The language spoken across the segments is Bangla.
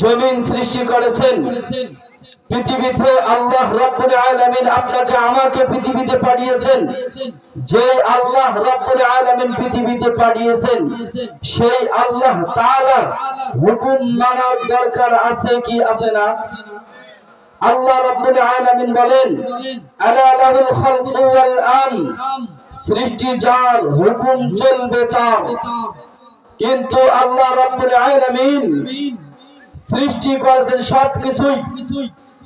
জমিন সৃষ্টি করেছেন। পৃথিবীতে আল্লাহ রাব্বুল আলামিন আপনাকে আমাকে পৃথিবীতে পাঠিয়েছেন। যে আল্লাহ রাব্বুল আলামিন পৃথিবীতে পাঠিয়েছেন সেই আল্লাহ তাআলার হুকুম মানার দরকার আছে কি আছে না? আল্লাহ রাব্বুল আলামিন বলেন, আলা লাহুল খালকু ওয়াল আমর, সৃষ্টি যার, হুকুম চলবে তার। কিন্তু আল্লাহ রাব্বুল আলামিন সৃষ্টি করেছেন সবকিছুই,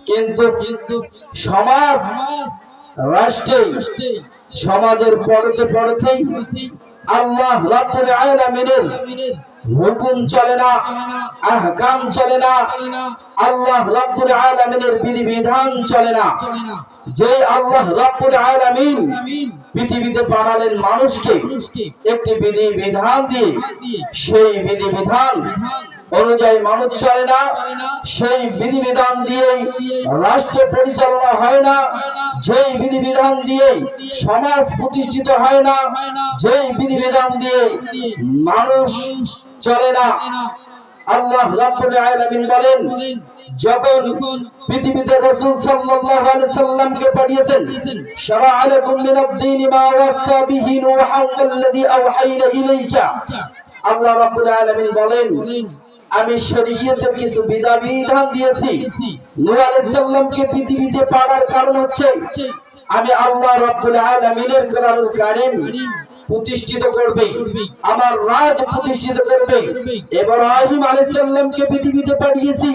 কিন্তু সমাজ রাষ্ট্রে সমাজের পরতে পরতেই আল্লাহ রাব্বুল আলামিনের হুকুম চলে না, আহকাম চলে না, আল্লাহ রাব্বুল আলামিনের বিধিবিধান চলে না। যে আল্লাহ রাব্বুল আলামিন পৃথিবীতে পাঠালেন মানুষকে একটি বিধিবিধান দিয়ে, সেই বিধিবিধান অনুযায়ী মানুষ চলে না, সেই বিধিবিধান দিয়ে রাষ্ট্র পরিচালনা হয় না, যেই বিধিবিধান দিয়ে সমাজ প্রতিষ্ঠিত হয় না, যেই বিধিবিধান দিয়ে মানুষ চলে না। আল্লাহ রাব্বুল আলামিন বলেন, যখন পৃথিবীতে রাসূল সাল্লাল্লাহু আলাইহি সাল্লামকে পাঠিয়েছেন, শারা'a লাকুম মিনাদ-দীনি মা ওয়াসা বিহি নূহান ওয়াল্লাযী আওহাইনা ইলাইকা, আল্লাহ রাব্বুল আলামিন বলেন, আমি শরীয়তের কিছু বিধান দিয়েছি। নূহ আলাইহিস সালামকে পৃথিবীতে পাঠার কারণ হচ্ছে আমি আল্লাহ রাব্বুল আলামিনের কোরআনুল কারীম প্রতিষ্ঠিত করবে, আমার রাজ প্রতিষ্ঠিত করবে। ইব্রাহিম আলাইহিস সালামকে পৃথিবীতে পাঠিয়েছি,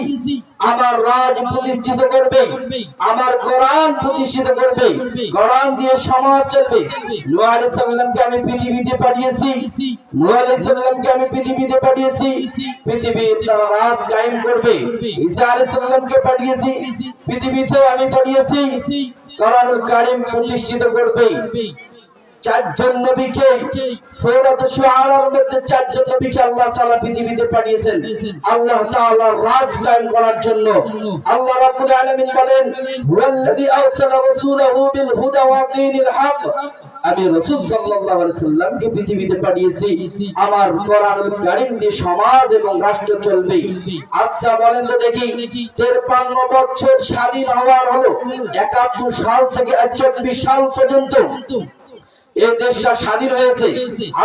আমার রাজ প্রতিষ্ঠিত করবে, আমার কোরআন প্রতিষ্ঠিত করবে, কোরআন দিয়ে সমাজ চলবে। নূহ আলাইহিস সালামকে আমি পৃথিবীতে পাঠিয়েছি, নূহ আলাইহিস সালামকে আমি পৃথিবীতে পাঠিয়েছি, পৃথিবীতে তারা রাজ কায়েম করবে। ঈসা আলাইহিস সালামকে পাঠিয়েছি, পৃথিবীতে আমি পাঠিয়েছি, কোরআনুল কারীম প্রতিষ্ঠিত করবে। চারজন নবীকে সূরাত শুআরার মধ্যে চারজন নবীকে আল্লাহ তাআলা পৃথিবীতে পাঠিয়েছেন আল্লাহ তাআলার রাজ কায়েম করার জন্য। আল্লাহ রাব্বুল আলামিন বলেন, হুয়াল্লাযী আরসালা রাসূলাহু বিল হুদা ওয়া দীনিল হক, আমি রাসূল সাল্লাল্লাহু আলাইহি সাল্লামকে পৃথিবীতে পাঠিয়েছি আমার কোরআনুল কারীম দিয়ে সমাজ এবং রাষ্ট্র চলবে। আচ্ছা বলেন তো দেখি, 53 বছর স্বাধীন হওয়ার হলো 71 সাল থেকে 24 সাল পর্যন্ত এই দেশটা স্বাধীন হয়েছে।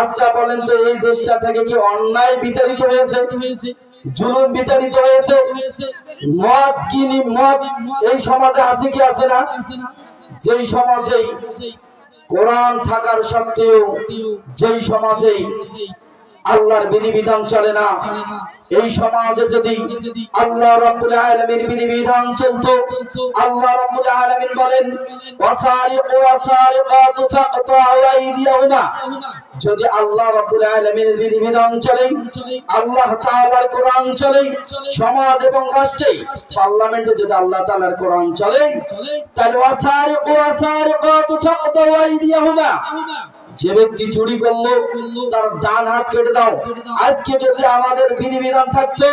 আচ্ছা বলেন তো এই দেশটা থেকে কি অন্যায় বিতাড়িত হয়েছে? জুলুম বিতাড়িত হয়েছে? মদ কিনি মদ এই সমাজে আছে কি আছে না? যেই সমাজে কোরআন থাকার সত্ত্বেও, যেই সমাজে আল্লাহর বিধিবিধান চলে না, এই সমাজে যদি আল্লাহ রাব্বুল আলামিনের বিধিবিধান চলতো, আল্লাহ রাব্বুল আলামিন বলেন, ওয়াসারিকু ওয়াসারিকাতু ফাকতাউ আইদিয়াহুমা, যদি আল্লাহ রাব্বুল আলামিনের বিধিবিধান চলে, আল্লাহ তাআলার কোরআন চলে, সমাজ এবং রাষ্ট্রে পার্লামেন্টে যদি আল্লাহ তাআলার কোরআন চলে, তাহলে ওয়াসারিকু ওয়াসারিকাতু ফাকতাউ আইদিয়াহুমা, যে ব্যক্তি চুরি করলো তার ডান হাত কেটে দাও। আজকে যদি আমাদের বিধিবিধান থাকতো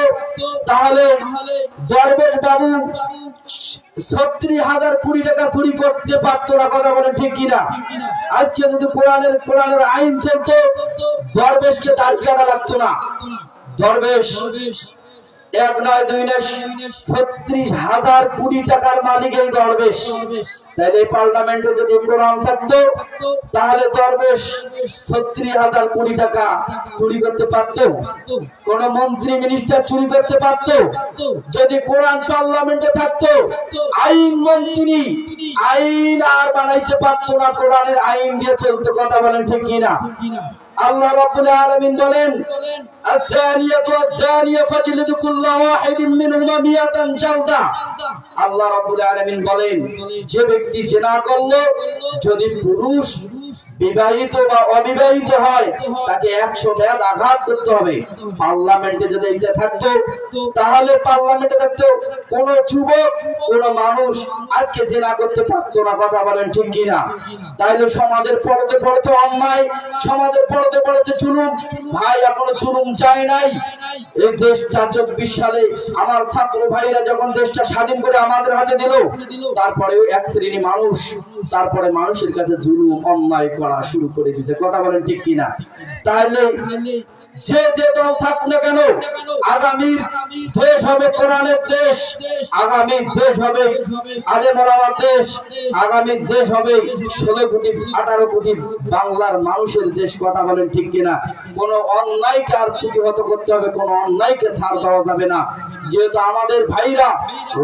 তাহলে দরবেশ বাবু 36,000 কোটি টাকা চুরি করতে পারতো না। কথা বলেন ঠিক কিনা? আজকে যদি কোরআনের আইন চলতো দরবেশকে দাড়ি কাটা লাগতো না। দরবেশ এক নয় দুই নয় 36,000 কোটি টাকার মালিক এই দরবেশ। তাহলে পার্লামেন্টে যদি কোরআন থাকতো তাহলে দরবেশ 36,000 কোটি টাকা চুরি করতে পারতো? কোন মন্ত্রী মিনিস্টার চুরি করতে পারতো? যদি কোরআন পার্লামেন্টে থাকতো আইন মন্ত্রী আইন আর বানাইতে পারতো না, কোরআনের আইন দিয়ে চলতো। কথা বলেন ঠিক কিনা? আল্লাহ রাব্বুল আলামিন বলেন, আয-যানিয়াতু ওয়াজ-যানিয়া ফাজলিদু কুল্লা ওয়াহিদিন মিনহুমা মিয়াতান জালদা। আল্লাহ রাব্বুল আলামিন বলেন, যে ব্যক্তি জিনা করলো, যদি পুরুষ বিবাহিত বা অবিবাহিত হয় তাকে 100 বেদ আঘাত করতে হবে। পার্লামেন্টে যদি এটা থাকতো তাহলে পার্লামেন্টে থাকতো কোন যুবক কোন মানুষ আজকে জিনা করতে পারতো না। কথা বলেন ঠিক কিনা? তাইলে সমাজের পরতে পরতে অন্যায়, সমাজের পরতে পরতে জুলুম। ভাই এখনো জুলুম যায় নাই। এই দেশটা 24 সালে আমার ছাত্র ভাইরা যখন দেশটা স্বাধীন করে আমাদের হাতে দিল, তারপরেও এক শ্রেণী মানুষ তারপরে মানুষের কাছে জুলুম অন্যায় করা শুরু করে দিয়েছে। কথা বলেন ঠিক কিনা? তাহলে যে দল থাকুক না কেন, আগামীর দেশ হবে কোরআনের দেশ, আগামীর দেশ হবে আলেম ওলামার দেশ, আগামীর দেশ হবে 16 কোটি 18 কোটি বাংলার মানুষের দেশ। কথা বলেন ঠিক কিনা? কোন অন্যায়কে আর প্রতিহত করতে হবে, কোন অন্যায়কে ছাড় দেওয়া যাবে না। যেহেতু আমাদের ভাইরা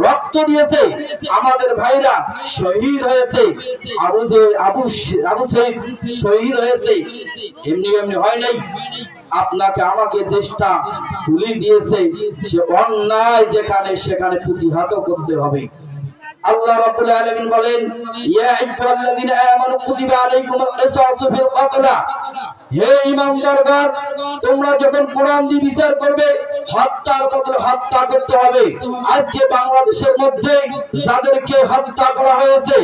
রক্ত দিয়েছে, আমাদের ভাইরা শহীদ হয়েছে, আবু সাইদ শহীদ হয়েছে, এমনি এমনি হয় নাই। আপনাকে আমাকে দেশটা তুলে দিয়েছে, যে অন্যায় যেখানে সেখানে প্রতিহত করতে হবে। আল্লাহ রাব্বুল আলামিন বলেন, ইয়া আইয়ুহাল্লাযীনা আমানু কুতিবা আলাইকুমুল কিসাসু ফিল কতলা। হে ঈমানদারগণ, তোমরা যখন কোরআন দিয়ে বিচার করবে, হত্যার বদলে হত্যা করতে হবে। আজকে বাংলাদেশের মধ্যে যাদেরকে হত্যা করা হয়েছে,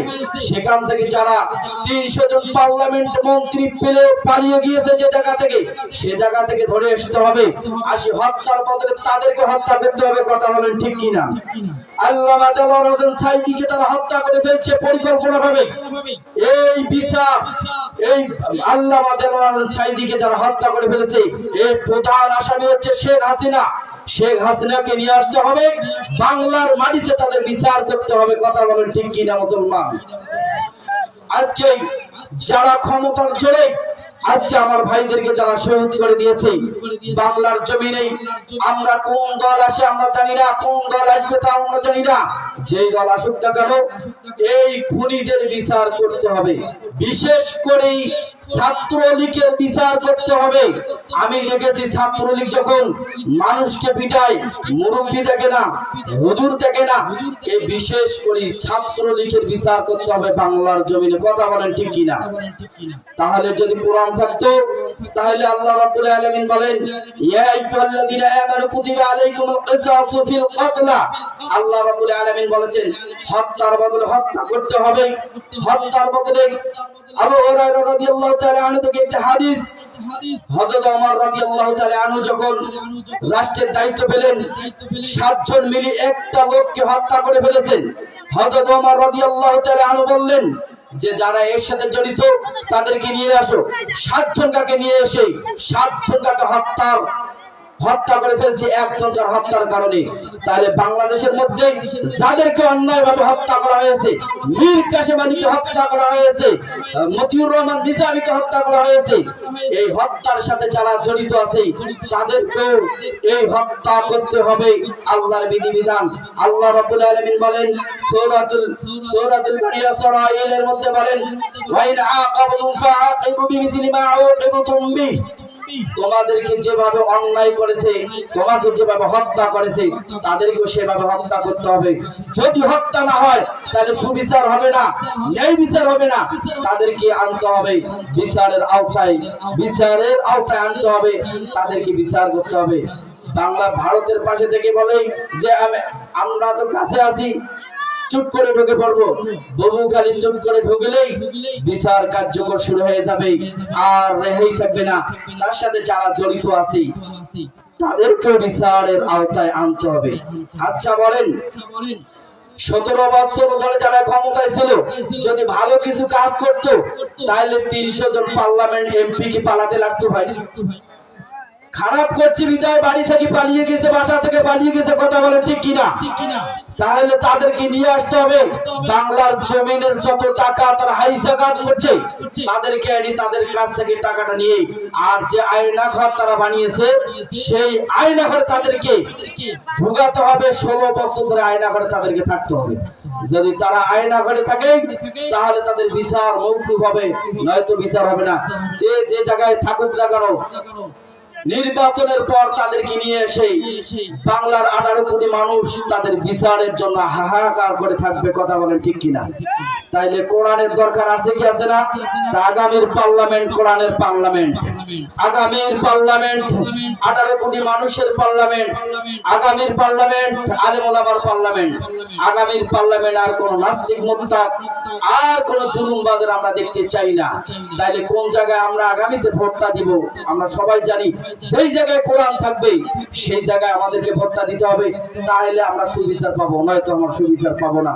সেখান থেকে যারা 300 জন পার্লামেন্ট মন্ত্রী পেলে পালিয়ে গিয়েছে যে জায়গা থেকে, সে জায়গা থেকে ধরে আসতে হবে। আসি হত্যার বদলে তাদেরকে হত্যা করতে হবে। কথা বলেন ঠিক কিনা? আল্লামা দেলোয়ার হোসেন সাঈদীকে তারা হত্যা করে ফেলছে পরিকল্পনাভাবে। এই বিচার, এই আল্লামা দেলোয়ার হোসেন সাঈদীকে যারা হত্যা করে ফেলেছে, এই প্রধান আসামি হচ্ছে শেখ হাসিনা। শেখ হাসিনাকে নিয়ে আসতে হবে, বাংলার মাটিতে তাদের বিচার করতে হবে। কথা বলেন ঠিক কিনা মুসলমান? আজকে যারা ক্ষমতার জোরে আজকে আমার ভাইদেরকে যারা শহীদ করে দিয়েছে বাংলার জমিনে, আমরা কোন দল আসে আমরা জানি না, কোন দল আসবে তা আমরা জানি না। যে দল আসুক না কেন, এই খুনিদের বিচার করতে হবে। বিশেষ করে ছাত্রলীগের বিচার করতে হবে। আমি দেখেছি ছাত্রলীগ যখন মানুষকে পিটায়, মুরব্বী দেখে না, হুজুর দেখে না, এই বিশেষ করে ছাত্রলীগের বিচার করতে হবে বাংলার জমিনে। কথা বলেন ঠিক কিনা? তাহলে যদি কোরআন থাকতো, তাহলে আল্লাহ রাব্বুল আলামিন বলেন, ইয়া আইয়ুহাল্লাযীনা আমানু কুতিবা আলাইকুমুল কিসাসু ফিল কতলা। আল্লাহ রাব্বুল আলামিন বলেছেন হত্যার বদলে হত্যা করতে হবে। হত্যার বদলে আবু হুরায়রা রাদিয়াল্লাহু তাআলা আনহু থেকে একটা হাদিস, হযরত ওমর রাদিয়াল্লাহু তাআলা আনহু যখন রাষ্ট্রের দায়িত্ব পেলেন, 7 জন মিলে একটা লোককে হত্যা করে ফেলেছেন। হযরত ওমর রাদিয়াল্লাহু তাআলা আনহু বললেন যে যারা এর সাথে জড়িত তাদেরকে নিয়ে আসো। 7 জনকে নিয়ে এসে 7 জনকে হত্যা করে ফেলছে একজনকার হত্যার কারণে। তাহলে বাংলাদেশের মধ্যে যাদেরকে অন্যায়ভাবে হত্যা করা হয়েছে, মীর কাসেম আলীকে হত্যা করা হয়েছে, মতিউর রহমান নিজামীকে হত্যা করা হয়েছে, এই হত্যার সাথে যারা জড়িত আছে তাদেরকেও এই হত্যা করতে হবে। আল্লাহর বিধিবিধান। আল্লাহ রাব্বুল আলামিন বলেন সূরাতুল বনী ইসরাঈলের মধ্যে বলেন, ওয়া ইন আকাবতুম ফাআকিবু বিমিসলি মা আউকিবতুম বিহি। তোমাদেরকে যেভাবে অন্যায় করেছে, তোমাকে যেভাবে হত্যা করেছে, তাদেরকেও সেভাবে হত্যা করতে হবে। যদি হত্যা না হয় তাহলে সুবিচার হবে না, ন্যায় বিচার হবে না। তাদেরকে আনতে হবে বিচারের আওতায়, বিচারের আওতায় আনতে হবে, তাদেরকে বিচার করতে হবে। বাংলা ভারতের পাশে থেকে বলে যে আমরা তো কাছে আছি, চুপ করে ঢুকে পড়বো। বহুকালী চুপ করে ঢুকলেই বিচার কার্যকর শুরু হয়ে যাবে, আর রেহাই থাকবে না। তার সাথে যারা জড়িত আছে তাদেরকে বিচারের আওতায় আনতে হবে। আচ্ছা বলেন, 17 বছর ধরে যারা ক্ষমতায় ছিল, যদি ভালো কিছু কাজ করতো তাহলে 300 জন পার্লামেন্ট এমপি কি পালাতে লাগতো ভাই? খারাপ করছে বিদায় বাড়ি থেকে পালিয়ে গেছে, বাসা থেকে পালিয়ে গেছে। কথা বলে ঠিক কিনা? তাহলে তাদেরকে নিয়ে আসতে হবে। বাংলার জমিনের যত টাকা তারা হাই জাকাত করছে, তাদেরকে এনে তাদের কাছ থেকে টাকাটা নিয়ে, আর যে আয়নাঘর তারা বানিয়েছে সেই আয়নাঘরে তাদেরকে ভোগাতে হবে। 16 বছর ধরে আয়নাঘরে তাদেরকে থাকতে হবে। যদি তারা আয়নাঘরে থাকে তাহলে তাদের বিচার মৌকুফ হবে, নয়তো বিচার হবে না। যে জায়গায় থাকুক না কেন, নির্বাচনের পর তাদেরকে নিয়ে এসে বাংলার 18 কোটি মানুষ তাদের বিচারের জন্য হাহাকার করে থাকবে। কথা বলেন ঠিক কিনা? তাইলে কোরআনের দরকার আছে কি আছে না? আগামীর পার্লামেন্ট কোরআনের পার্লামেন্ট, আগামীর পার্লামেন্ট 18 কোটি মানুষের পার্লামেন্ট, আগামীর পার্লামেন্ট আলেম ওলামার পার্লামেন্ট, আগামীর পার্লামেন্ট আর কোন নাস্তিক মোত্তাক আর কোন জুলুমবাজের আমরা দেখতে চাই না। তাইলে কোন জায়গায় আমরা আগামীতে ভোটটা দিব আমরা সবাই জানি। সেই জায়গায় কোরআন থাকবে সেই জায়গায় আমাদেরকে ভোটটা দিতে হবে, তাহলে আমরা সুবিচার পাবো, নয়তো আমরা সুবিচার পাবো না।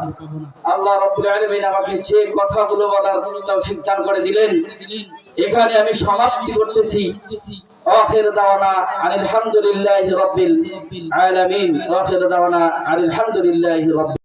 আল্লাহ রাব্বুল আলামিন আমাকে যে কথাগুলো বলার তৌফিক দান করে দিলেন, এখানে আমি সমাপ্তি করতেছি। আখির দাওয়ানা আলহামদুলিল্লাহি রাব্বিল আলামিন। আখির দাওয়ানা আলহামদুলিল্লাহি রাব্বিল